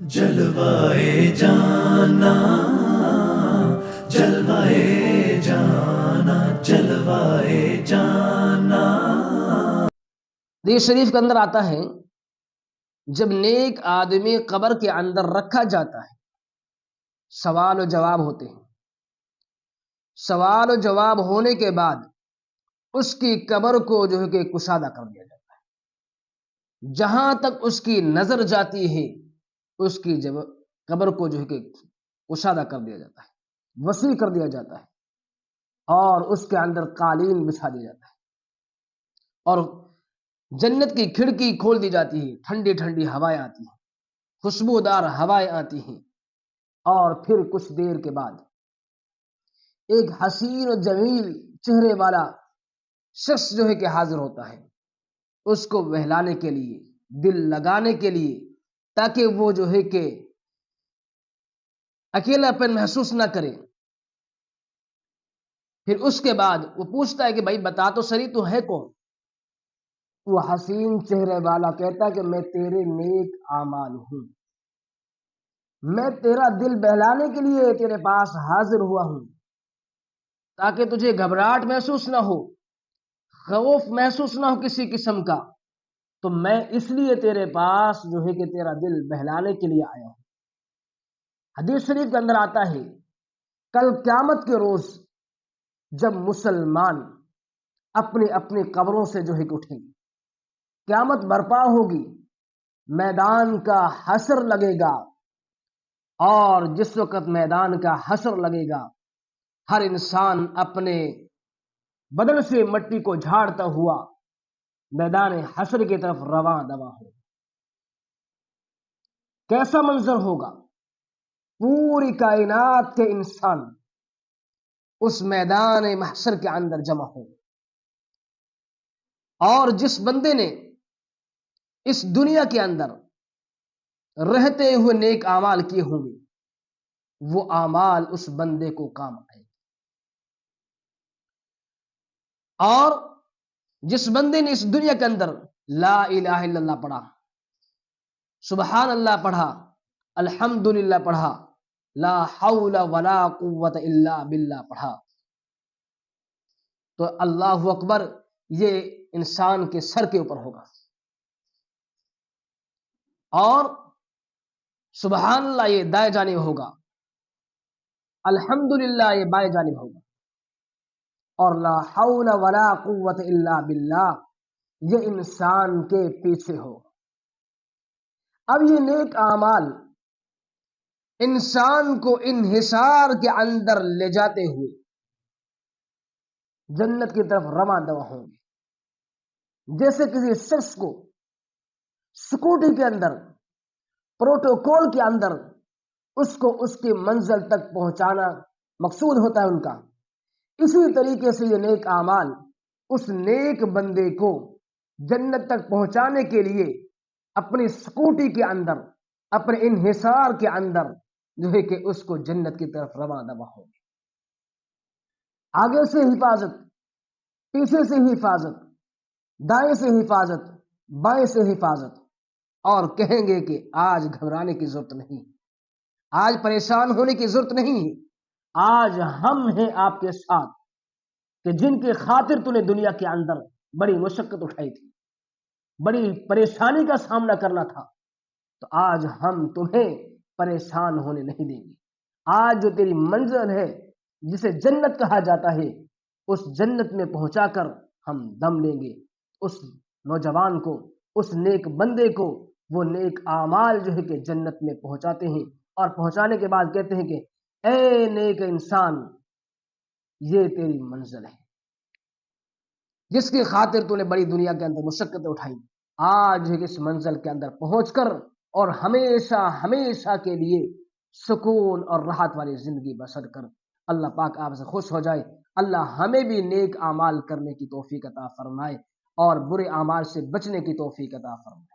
جلوائے جانا جلوائے جانا جلوائے جانا۔ حدیث شریف کے اندر آتا ہے جب نیک آدمی قبر کے اندر رکھا جاتا ہے سوال و جواب ہوتے ہیں۔ سوال و جواب ہونے کے بعد اس کی قبر کو جو ہے کہ کشادہ کر دیا جاتا ہے۔ جہاں تک اس کی نظر جاتی ہے اس کی قبر کو جو ہے کہ کشادہ کر دیا جاتا ہے، وسیع کر دیا جاتا ہے اور اس کے اندر قالین بچھا دیا جاتا ہے اور جنت کی کھڑکی کھول دی جاتی ہے۔ ٹھنڈی ٹھنڈی ہوائیں آتی ہیں، خوشبودار ہوائیں آتی ہیں اور پھر کچھ دیر کے بعد ایک حسین و جمیل چہرے والا شخص جو ہے کہ حاضر ہوتا ہے، اس کو بہلانے کے لیے، دل لگانے کے لیے، تاکہ وہ جو ہے کہ اکیلا پن محسوس نہ کرے۔ پھر اس کے بعد وہ پوچھتا ہے کہ بھائی بتا تو صحیح تو ہے کون؟ وہ حسین چہرے والا کہتا ہے کہ میں تیرے نیک اعمال ہوں، میں تیرا دل بہلانے کے لیے تیرے پاس حاضر ہوا ہوں تاکہ تجھے گھبراہٹ محسوس نہ ہو، خوف محسوس نہ ہو کسی قسم کا، تو میں اس لیے تیرے پاس جو ہے کہ تیرا دل بہلانے کے لیے آیا ہوں۔ حدیث شریف کے اندر آتا ہے کل قیامت کے روز جب مسلمان اپنی اپنی قبروں سے جو ہے کہ اٹھیں گے، قیامت برپا ہوگی، میدان کا حشر لگے گا، اور جس وقت میدان کا حشر لگے گا ہر انسان اپنے بدن سے مٹی کو جھاڑتا ہوا میدان حشر کی طرف رواں دواں ہو۔ کیسا منظر ہوگا؟ پوری کائنات کے انسان اس میدان محشر کے اندر جمع ہوں، اور جس بندے نے اس دنیا کے اندر رہتے ہوئے نیک اعمال کیے ہوں گے وہ اعمال اس بندے کو کام آئے، اور جس بندے نے اس دنیا کے اندر لا الہ الا اللہ پڑھا، سبحان اللہ پڑھا، الحمدللہ پڑھا، لا حول ولا قوت الا باللہ پڑھا، تو اللہ اکبر یہ انسان کے سر کے اوپر ہوگا، اور سبحان اللہ یہ دائیں جانب ہوگا، الحمدللہ یہ بائیں جانب ہوگا، اور لا حول ولا قوت الا باللہ یہ انسان کے پیچھے ہوگا۔ اب یہ نیک اعمال انسان کو انحصار کے اندر لے جاتے ہوئے جنت کی طرف رواں دواں ہوں گے۔ جیسے کسی شخص کو سکوٹی کے اندر، پروٹوکول کے اندر اس کو اس کی منزل تک پہنچانا مقصود ہوتا ہے ان کا، اسی طریقے سے یہ نیک اعمال اس نیک بندے کو جنت تک پہنچانے کے لیے اپنی سکوٹی کے اندر، اپنے انحصار کے اندر جو ہے کہ اس کو جنت کی طرف رواں دواں ہو۔ آگے سے حفاظت، پیچھے سے حفاظت، دائیں سے حفاظت، بائیں سے حفاظت، اور کہیں گے کہ آج گھبرانے کی ضرورت نہیں، آج پریشان ہونے کی ضرورت نہیں ہے، آج ہم ہیں آپ کے ساتھ، کہ جن کی خاطر تو نے دنیا کے اندر بڑی مشقت اٹھائی تھی، بڑی پریشانی کا سامنا کرنا تھا، تو آج ہم تمہیں پریشان ہونے نہیں دیں گے۔ آج جو تیری منزل ہے جسے جنت کہا جاتا ہے، اس جنت میں پہنچا کر ہم دم لیں گے۔ اس نوجوان کو، اس نیک بندے کو وہ نیک اعمال جو ہے کہ جنت میں پہنچاتے ہیں، اور پہنچانے کے بعد کہتے ہیں کہ اے نیک انسان یہ تیری منزل ہے جس کی خاطر تو نے بڑی دنیا کے اندر مشقتیں اٹھائی، آج اس منزل کے اندر پہنچ کر اور ہمیشہ ہمیشہ کے لیے سکون اور راحت والی زندگی بسر کر۔ اللہ پاک آپ سے خوش ہو جائے، اللہ ہمیں بھی نیک اعمال کرنے کی توفیق عطا فرمائے اور برے اعمال سے بچنے کی توفیق عطا فرمائے۔